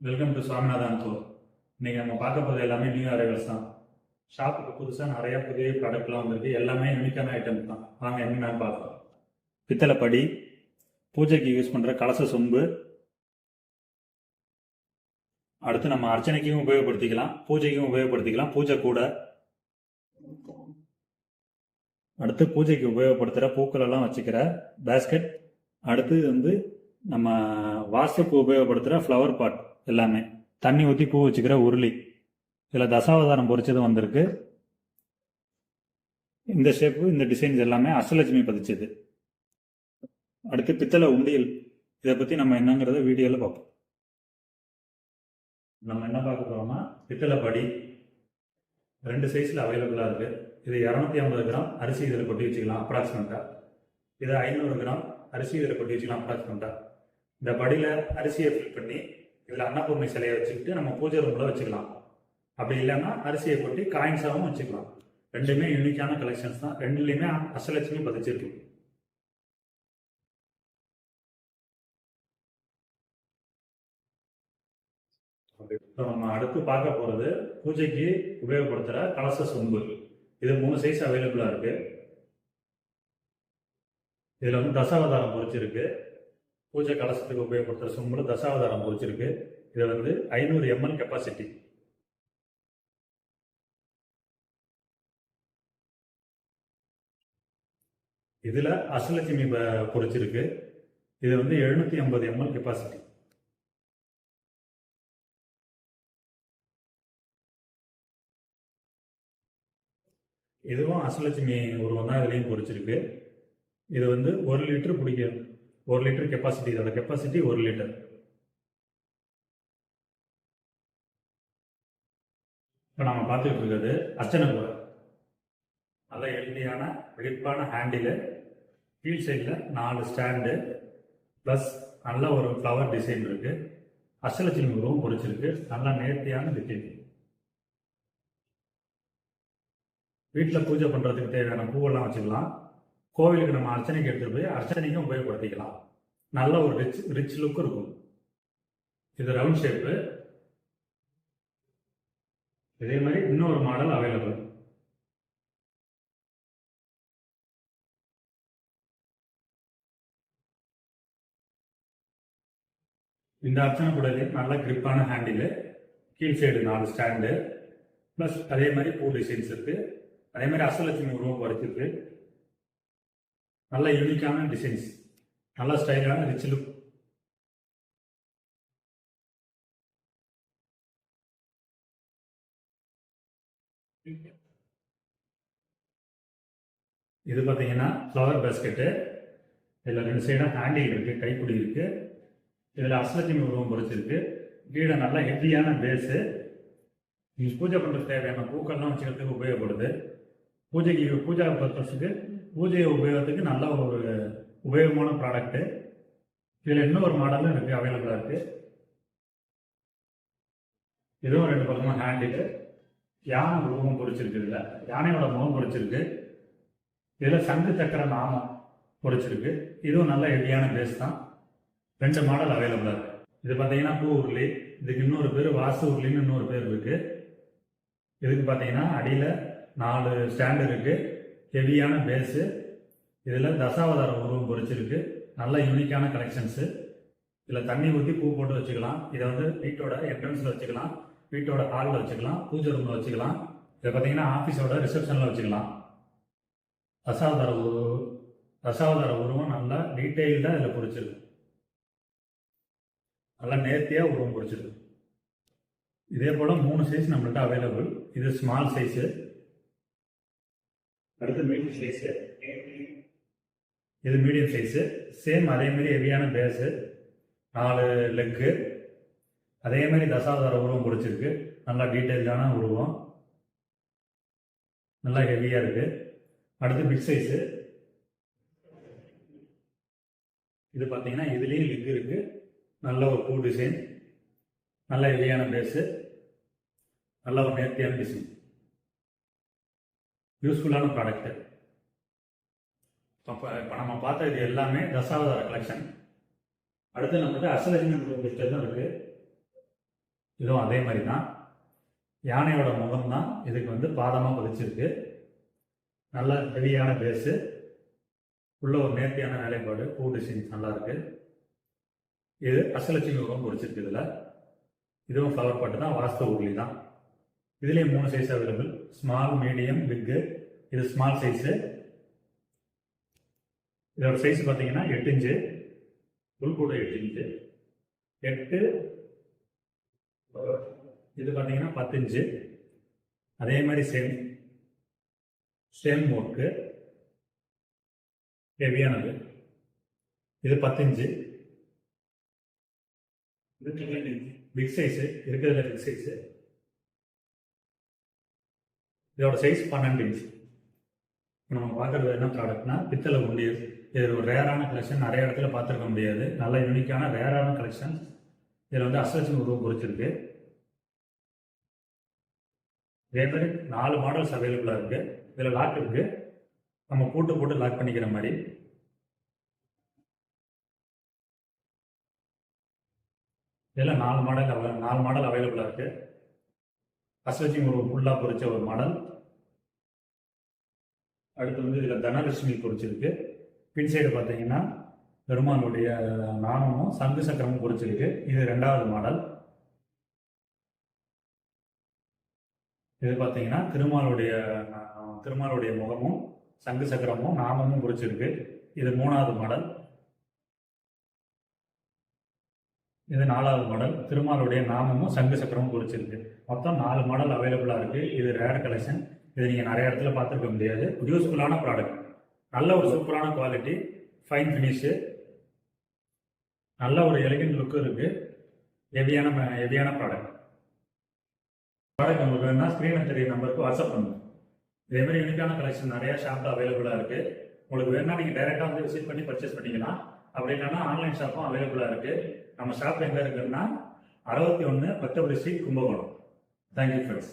Welcome to Swaminathan tour. இன்னைக்கு நம்ம பார்க்க போகிறது எல்லாமே நியூ அரைவல்ஸ் தான். ஷாப்புக்கு புதுசாக நிறைய புதிய ப்ராடக்ட்லாம் வந்திருக்கு. எல்லாமே யூனிக்கான ஐட்டம்ஸ் தான். வாங்க என்னென்னு பார்க்கலாம். பித்தளை படி, பூஜைக்கு யூஸ் பண்ணுற கலச சொம்பு, அடுத்து நம்ம அர்ச்சனைக்கும் உபயோகப்படுத்திக்கலாம், பூஜைக்கும் உபயோகப்படுத்திக்கலாம். பூஜை கூட, அடுத்து பூஜைக்கு உபயோகப்படுத்துகிற பூக்கள் எல்லாம் வச்சுக்கிற பேஸ்கெட், அடுத்து நம்ம வாஸ்துக்கு உபயோகப்படுத்துகிற ஃப்ளவர் பாட், எல்லாமே தண்ணி ஊற்றி பூ வச்சுக்கிற உருளி, இதில் தசாவதாரம் பொறிச்சது வந்திருக்கு. இந்த ஷேப்பு, இந்த டிசைன்ஸ் எல்லாமே அஷ்டலட்சுமி பதிச்சது. அடுத்து பித்தளை உண்டியல், இதை பற்றி நம்ம என்னங்கிறத வீடியோவில் பார்ப்போம். நம்ம என்ன பார்க்க போகிறோம்னா பித்தளை படி 2 சைஸில் அவைலபிளாக இருக்குது. இது 250 கிராம் அரிசி இதில் கொட்டி வச்சுக்கலாம் அப்ராக்சிமேட்டாக. இதை 500 கிராம் அரிசி இதில் கொட்டி வச்சுக்கலாம் அப்ராக்சிமேட்டாக. இந்த படியில் அரிசியை ஃபில் பண்ணி இதில் அன்னபூர்ணி சிலையை வச்சுக்கிட்டு நம்ம பூஜை ரூமில் வச்சுக்கலாம். அப்படி இல்லைன்னா அரிசியை கொட்டி காயின்ஸாகவும் வச்சுக்கலாம். ரெண்டுமே யூனிக்கான கலெக்ஷன்ஸ் தான். ரெண்டுலேயுமே அஷ்டலட்சுமி பதிச்சிருக்கு. இப்போ நம்ம அடுத்து பார்க்க போகிறது பூஜைக்கு உபயோகப்படுத்துகிற கலச சொம்பு. இது 3 சைஸ் அவைலபிளாக இருக்குது. இதில் தசாவதாரம் பொறிச்சிருக்கு. பூஜை கலசத்துக்கு உபயோகப்படுத்துகிற சொம்புல தசாவதாரம் பொறிச்சிருக்கு. இது 500 ml கெப்பாசிட்டி. இதில் அஷ்டலட்சுமி பொறிச்சிருக்கு. இது 750 ml கெப்பாசிட்டி. இதுவும் அஷ்டலட்சுமி உருவம் தான். இதுலேயும் பொறிச்சிருக்கு. இது 1 லிட்டர் பிடிக்கும். 1 லிட்டர் கெப்பாசிட்டி. இதோட கெப்பாசிட்டி 1 லிட்டர். இப்போ நம்ம பார்த்துக்கிட்டு இருக்கிறது அர்ச்சனை கூடை. நல்ல எளிமையான வெடிப்பான ஹேண்டிலு, கீழ் சைடில் 4 ஸ்டாண்டு, ப்ளஸ் நல்ல ஒரு ஃப்ளவர் டிசைன் இருக்குது. அஷ்டலட்சுமி உருவம் பொறிச்சிருக்கு. நல்லா நேர்த்தியான டிசைன். வீட்டில் பூஜை பண்ணுறதுக்கு தேவையான பூவெல்லாம் வச்சுக்கலாம். கோவிலுக்கு நம்ம அர்ச்சனைக்கு எடுத்துகிட்டு போய் அர்ச்சனைக்கும் உபயோகப்படுத்திக்கலாம். நல்ல ஒரு ரிச் லுக் இருக்கும். இது ரவுண்ட் ஷேப்பு. இதே மாதிரி இன்னொரு மாடல் அவைலபிள். இந்த அர்ச்சனை கூடவே நல்ல கிரிப்பான ஹேண்டிலு, கீழ் சைடு 4 ஸ்டாண்டு, ப்ளஸ் அதே மாதிரி பூ டிசைன்ஸ் இருக்கு. அதே மாதிரி அஷ்டலட்சுமி உருவம் குறைச்சிருக்கு. நல்ல யூனிக்கான டிசைன்ஸ், நல்ல ஸ்டைலான ரிச் லுக். இது பார்த்தீங்கன்னா ஃப்ளவர் பேஸ்கெட்டு. இதில் 2 சைடாக ஹேண்டில் இருக்கு, கைப்பிடி இருக்கு. இதில் அஷ்டலட்சுமி உருவம் பொறிச்சிருக்கு. கீழே நல்ல ஹெவியான பேஸு. நீங்கள் பூஜை பண்ணுறதுக்கு தேவையான பூக்கள்லாம் வச்சுக்கிறதுக்கு உபயோகப்படுது. பூஜா பர்பஸுக்கு, பூஜை உபயோகத்துக்கு நல்ல ஒரு உபயோகமான ப்ராடக்ட்டு. இதில் இன்னொரு மாடலும் இருக்குது, அவைலபிளாக இருக்குது. இதுவும் 2 பக்கமாக ஹேண்டில், யானை உருவம் பொறிச்சிருக்கு. இதில் யானையோட முகம் பொறிச்சிருக்கு. இதில் சங்கு சக்கர நாமம் பொறிச்சிருக்கு. இதுவும் நல்ல ஹெவியான பேஸ் தான். 2 மாடல் அவைலபிளாக இருக்குது. இது பார்த்தீங்கன்னா பூ உருளி. இதுக்கு இன்னொரு பேர் வாசு உருளின்னு இன்னொரு பேர் இருக்குது. இதுக்கு பார்த்தீங்கன்னா அடியில் 4 ஸ்டாண்டு இருக்குது, ஹெவியான பேஸு. இதில் தசாவதார உருவம் பொறிச்சிருக்கு. நல்ல யூனிக்கான கலெக்ஷன்ஸு. இதில் தண்ணி ஊற்றி பூ போட்டு வச்சுக்கலாம். இதை வீட்டோட என்ட்ரன்ஸில் வச்சுக்கலாம், வீட்டோட ஹாலில் வச்சுக்கலாம், பூஜை ரூமில் வச்சுக்கலாம். இதை பார்த்தீங்கன்னா ஆஃபீஸோட ரிசப்ஷனில் வச்சுக்கலாம். தசாவதார உருவம் நல்லா டீட்டெயில்டாக இதில் பொறிச்சிருக்கு. நல்லா நேர்த்தியாக உருவம் பொறிச்சிருக்கு. இதே போல் 3 சைஸ் நம்மள்கிட்ட அவைலபிள். இது ஸ்மால் சைஸு. அடுத்து மீடியம் சைஸு. இது மீடியம் சைஸு. சேம் அதே மாதிரி ஹெவியான பேஸு, 4 லெக்கு. அதே மாதிரி தசாவதார உருவம் பொறிச்சிருக்கு. நல்லா டீட்டெயில்டான உருவம், நல்லா ஹெவியாக இருக்குது. அடுத்து பிக் சைஸு. இது பார்த்தீங்கன்னா இதுலேயும் லெக் இருக்குது. நல்ல ஒரு பூ டிசைன், நல்ல ஹெவியான பேஸு, நல்ல ஒரு நேர்த்தியான டிசைன். யூஸ்ஃபுல்லான ப்ராடக்ட்டு. இப்போ நம்ம பார்த்த இது எல்லாமே தசாவதார கலெக்ஷன். அடுத்து நம்மகிட்ட அஷ்டலட்சுமி தான் இருக்குது. இதுவும் அதே மாதிரி தான். யானையோட முகம் தான் இதுக்கு வந்து பாதமாக பதிச்சிருக்கு. நல்ல ஹெவியான பேஸு, உள்ள ஒரு நேர்த்தியான வேலைப்பாடு, பூ டிசைன்ஸ் நல்லா இருக்கு. இது அஷ்டலட்சுமி உருவம் பொறிச்சிருக்கு. இதுவும் ஃப்ளவர் பாட்டு தான், வாஸ்து உருளி தான். இதுலேயே 3 சைஸ் அவைலபிள், ஸ்மால், மீடியம், பிக்கு. இது ஸ்மால் சைஸு. இதோட சைஸ் பார்த்தீங்கன்னா 8 இன்ச்சு, உள்கூட 8 இன்ச்சு, 8. இது பார்த்தீங்கன்னா 10 இன்ச்சு. அதே மாதிரி சேம் ஒர்க்கு, ஹெவியானது. இது 10 இன்ச்சு. இது 12 இன்ச்சு, பிக் சைஸு இருக்கிறதுல பிக் சைஸு. இதோட சைஸ் 12 இன்ச்சு. நம்ம பார்க்குறது என்ன ப்ராடக்ட்னா பித்தளை உண்டியல். இது ஒரு ரேரான கலெக்ஷன், நிறைய இடத்துல பார்த்துருக்க முடியாது. நல்ல யூனிக்கான ரேரான கலெக்ஷன். இதில் வந்து அஷ்டலட்சுமி உருவம் பொறிச்சிருக்கு. இதே மாதிரி 4 மாடல்ஸ் அவைலபிளாக இருக்குது. இதில் லாக் இருக்குது, நம்ம போட்டு லாக் பண்ணிக்கிற மாதிரி. இதில் 4 மாடல் அவைலபிளாக இருக்குது. அஷ்டலட்சுமி உருவம் ஃபுல்லாக பொறிச்ச ஒரு மாடல். அடுத்து வந்து இதில் தனலட்சுமி பொறிச்சிருக்கு. பின் சைடு பார்த்தீங்கன்னா பெருமாளுடைய நாமமும் சங்கு சக்கரமும் பொறிச்சிருக்கு. இது 2வது மாடல். இது பார்த்தீங்கன்னா திருமாலுடைய முகமும் சங்கு சக்கரமும் நாமமும் பொறிச்சிருக்கு. இது 3வது மாடல். இது 4வது மாடல். திருமாலுடைய நாமமும் சங்கு சக்கரமும் பொறிச்சிருக்கு. மொத்தம் 4 மாடல் அவைலபிளாக இருக்குது. இது ரேர் கலெக்ஷன். இது நீங்கள் நிறைய இடத்துல பார்த்துருக்க முடியாது. யூஸ்ஃபுல்லான ப்ராடக்ட், நல்ல ஒரு சூப்பரான குவாலிட்டி, ஃபைன் ஃபினிஷு, நல்ல ஒரு எலிகண்ட் லுக்கு இருக்குது. ஹெவியான ப்ராடக்ட் உங்களுக்கு வேணும்னா ஸ்க்ரீனில் தெரிய நம்பருக்கு வாட்ஸ்அப் பண்ணுங்க. இதேமாதிரி யூனிக்கான கலெக்ஷன் நிறையா ஷாப்பில் அவைலபிளாக இருக்குது. உங்களுக்கு வேணும்னா நீங்கள் டைரெக்டாக வந்து விசிட் பண்ணி பர்ச்சேஸ் பண்ணிக்கலாம். அப்படி இல்லைன்னா ஆன்லைன் ஷாப்பும் அவைலபிளாக இருக்குது. நம்ம ஷாப் எங்கே இருக்குதுன்னா 61 பத்தபடி ஸ்ட்ரீட், கும்பகோணம். Thank you friends.